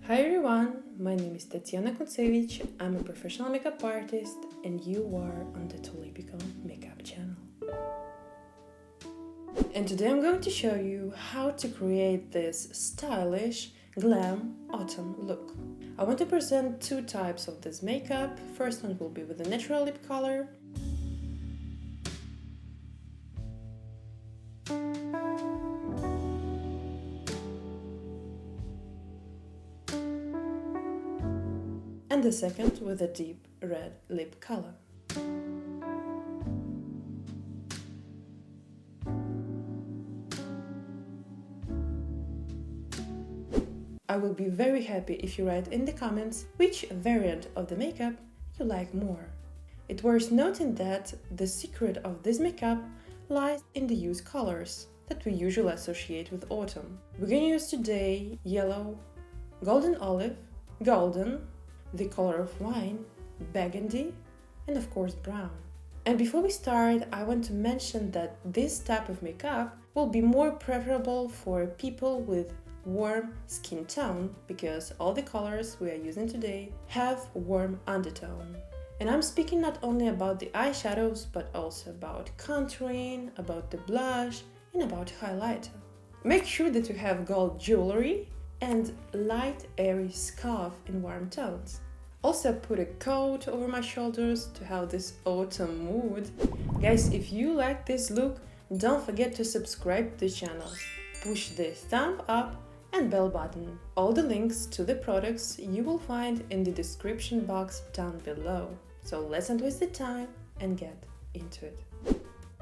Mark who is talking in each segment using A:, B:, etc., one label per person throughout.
A: Hi everyone, my name is Tatiana. I'm a professional makeup artist and you are on the Tulipical makeup channel. And today I'm going to show you how to create this stylish glam autumn look. I want to present two types of this makeup. First one will be with a natural lip color. And the second with a deep red lip color. I will be very happy if you write in the comments which variant of the makeup you like more. It's worth noting that the secret of this makeup lies in the used colors that we usually associate with autumn. We're gonna use today yellow, golden olive, golden, the color of wine, burgundy, and of course brown. And before we start, I want to mention that this type of makeup will be more preferable for people with warm skin tone because all the colors we are using today have warm undertone. And I'm speaking not only about the eyeshadows but also about contouring, about the blush, and about highlighter. Make sure that you have gold jewelry and light airy scarf in warm tones. Also put a coat over my shoulders to have this autumn mood. Guys, if you like this look, don't forget to subscribe to the channel. Push the thumb up and bell button. All the links to the products you will find in the description box down below. So let's not waste the time and get into it.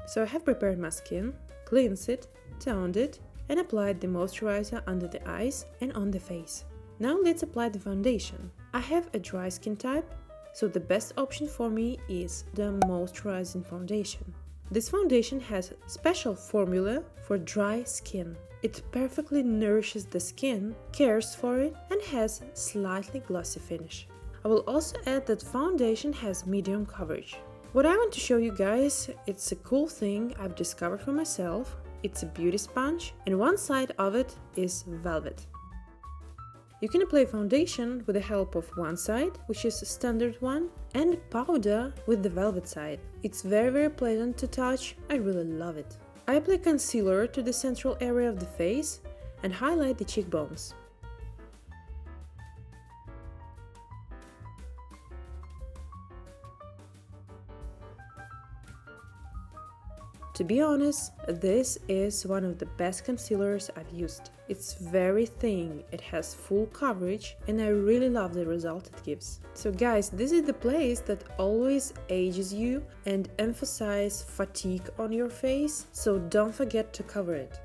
A: So I have prepared my skin, cleansed it, toned it, and applied the moisturizer under the eyes and on the face. Now let's apply the foundation. I have a dry skin type, so the best option for me is the moisturizing foundation. This foundation has a special formula for dry skin. It perfectly nourishes the skin, cares for it, and has slightly glossy finish. I will also add that foundation has medium coverage. What I want to show you guys, it's a cool thing I've discovered for myself. It's a beauty sponge, and one side of it is velvet. You can apply foundation with the help of one side, which is a standard one, and powder with the velvet side. It's very pleasant to touch, I really love it. I apply concealer to the central area of the face and highlight the cheekbones. To be honest, this is one of the best concealers I've used. It's very thin, it has full coverage, and I really love the result it gives. So guys, this is the place that always ages you and emphasizes fatigue on your face, so don't forget to cover it.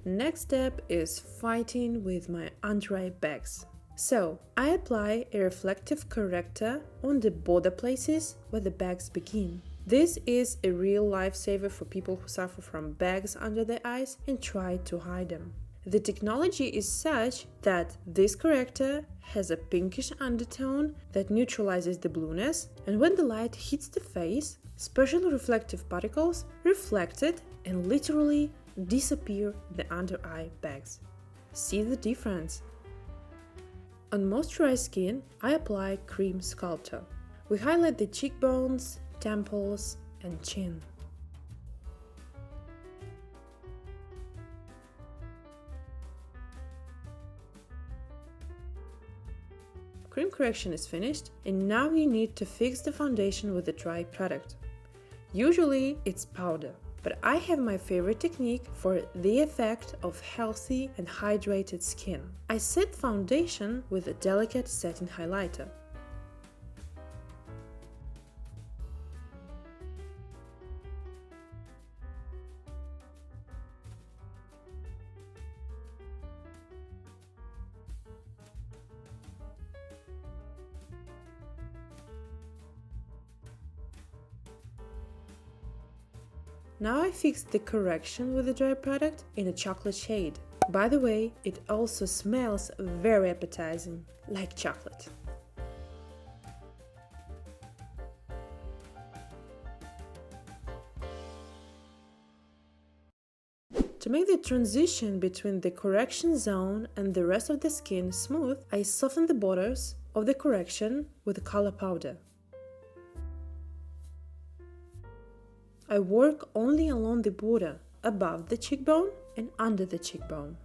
A: Next step is fighting with my under-eye bags. So, I apply a reflective corrector on the border places where the bags begin. This is a real lifesaver for people who suffer from bags under their eyes and try to hide them. The technology is such that this corrector has a pinkish undertone that neutralizes the blueness, and when the light hits the face, special reflective particles reflect it and literally disappear the under-eye bags. See the difference? On moisturized skin, I apply Cream Sculptor. We highlight the cheekbones, temples, and chin. Cream correction is finished, and now you need to fix the foundation with a dry product. Usually it's powder, but I have my favorite technique for the effect of healthy and hydrated skin. I set foundation with a delicate setting highlighter. Now I fixed the correction with the dry product in a chocolate shade. By the way, it also smells very appetizing, like chocolate. To make the transition between the correction zone and the rest of the skin smooth, I soften the borders of the correction with color powder. I work only along the border, above the cheekbone and under the cheekbone.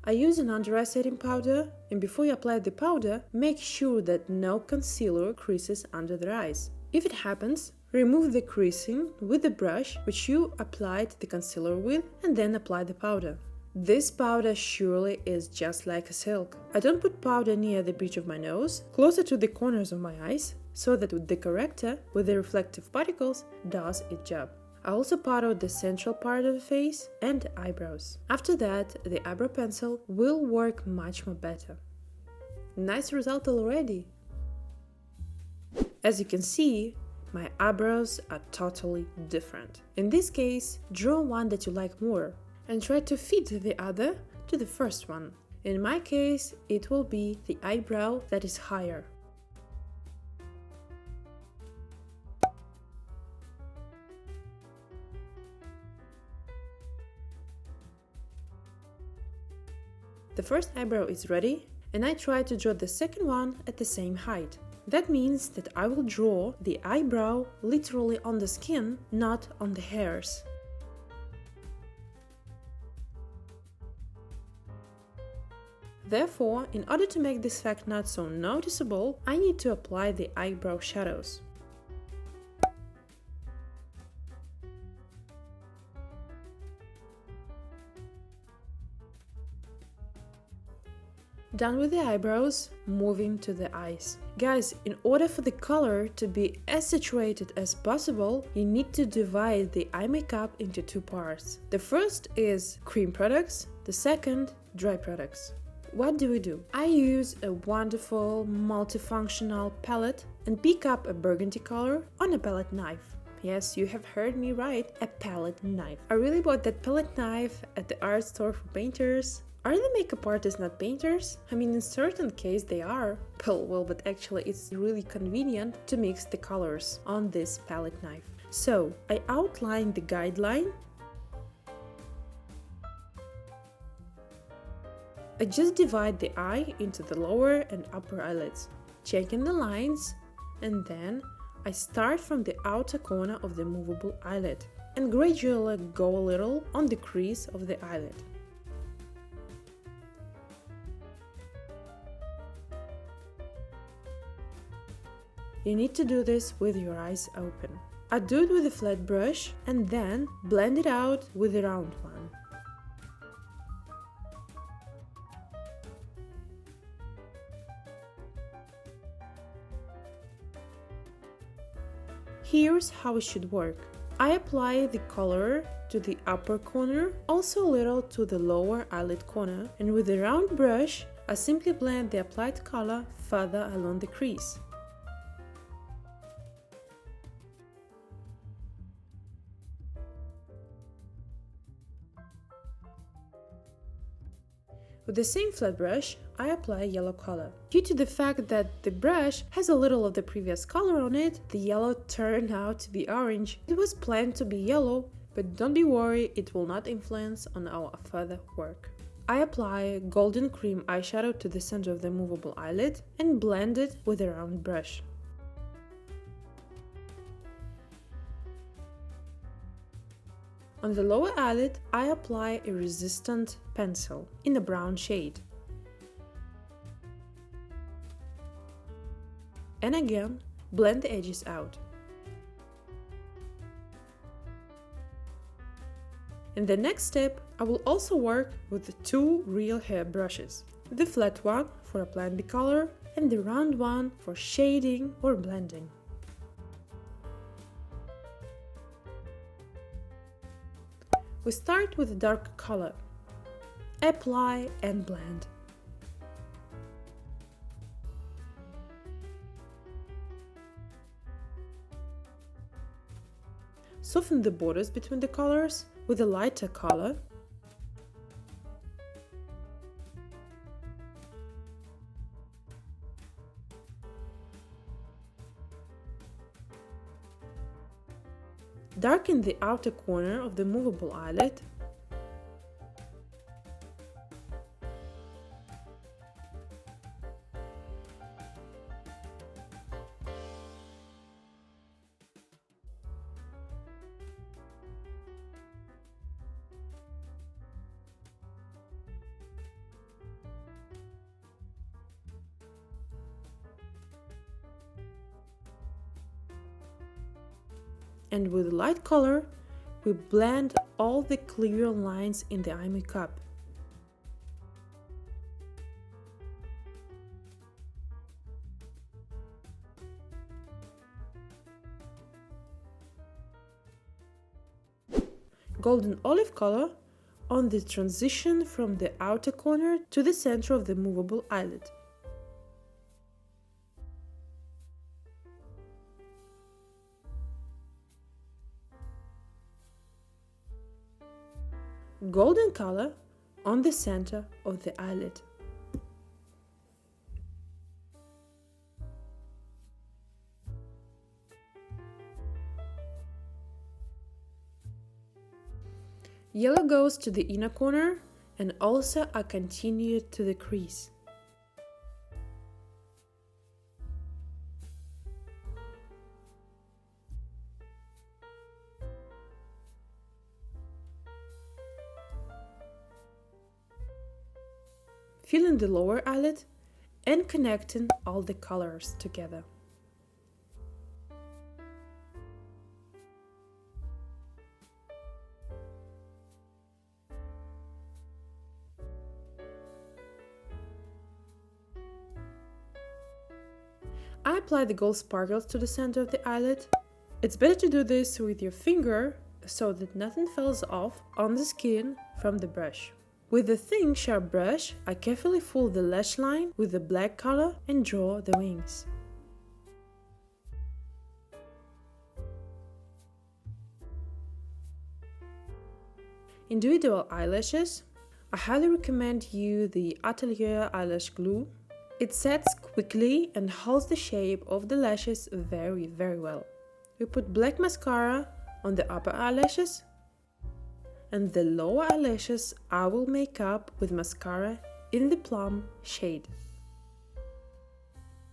A: I use an under eye setting powder, and before you apply the powder, make sure that no concealer creases under the eyes. If it happens, remove the creasing with the brush which you applied the concealer with and then apply the powder. This powder surely is just like a silk. I don't put powder near the bridge of my nose, closer to the corners of my eyes, so that the corrector with the reflective particles does its job. I also powder the central part of the face and eyebrows. After that, the eyebrow pencil will work much more better. Nice result already! As you can see, my eyebrows are totally different. In this case, draw one that you like more and try to fit the other to the first one. In my case, it will be the eyebrow that is higher. The first eyebrow is ready, and I try to draw the second one at the same height. That means that I will draw the eyebrow literally on the skin, not on the hairs. Therefore, in order to make this fact not so noticeable, I need to apply the eyebrow shadows. Done with the eyebrows, moving to the eyes. Guys, in order for the color to be as saturated as possible, you need to divide the eye makeup into two parts. The first is cream products, the second, dry products. What do? I use a wonderful multifunctional palette and pick up a burgundy color on a palette knife. Yes, you have heard me right, a palette knife. I really bought that palette knife at the art store for painters. Are the makeup artists not painters? I mean, in certain case they are. Well, but actually it's really convenient to mix the colors on this palette knife. So, I outline the guideline. I just divide the eye into the lower and upper eyelids, checking the lines, and then I start from the outer corner of the movable eyelid and gradually go a little on the crease of the eyelid. You need to do this with your eyes open. I do it with a flat brush and then blend it out with a round one. Here's how it should work. I apply the color to the upper corner, also a little to the lower eyelid corner, and with a round brush, I simply blend the applied color further along the crease. With the same flat brush, I apply yellow color. Due to the fact that the brush has a little of the previous color on it, the yellow turned out to be orange. It was planned to be yellow, but don't be worried, it will not influence on our further work. I apply golden cream eyeshadow to the center of the movable eyelid and blend it with a round brush. On the lower eyelid, I apply a resistant pencil in a brown shade. And again, blend the edges out. In the next step, I will also work with the two real hair brushes. The flat one for applying the color and the round one for shading or blending. We start with a dark color. Apply and blend. Soften the borders between the colors with a lighter color. Darken the outer corner of the movable eyelid. And with light color, we blend all the clear lines in the eye makeup. Golden olive color on the transition from the outer corner to the center of the movable eyelid. Golden color on the center of the eyelid. Yellow goes to the inner corner and also I continue to the crease. Filling the lower eyelid and connecting all the colors together. I apply the gold sparkles to the center of the eyelid. It's better to do this with your finger so that nothing falls off on the skin from the brush. With a thin, sharp brush, I carefully fold the lash line with the black color and draw the wings. Individual eyelashes. I highly recommend you the Atelier eyelash glue. It sets quickly and holds the shape of the lashes very well. We put black mascara on the upper eyelashes, and the lower eyelashes I will make up with mascara in the plum shade.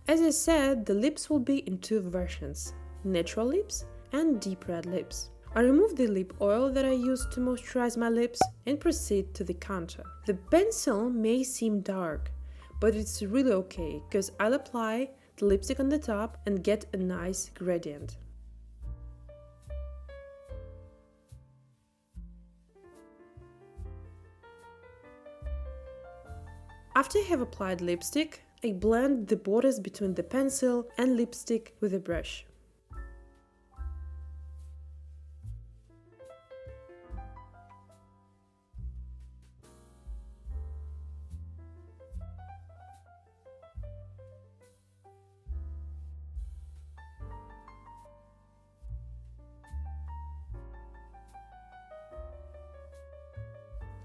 A: As I said, the lips will be in two versions, natural lips and deep red lips. I remove the lip oil that I used to moisturize my lips and proceed to the contour. The pencil may seem dark, but it's really okay because I'll apply the lipstick on the top and get a nice gradient. After I have applied lipstick, I blend the borders between the pencil and lipstick with a brush.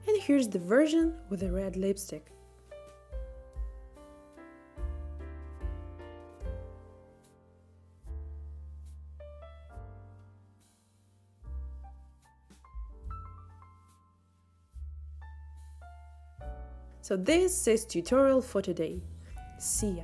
A: And here's the version with a red lipstick. So this is tutorial for today. See ya!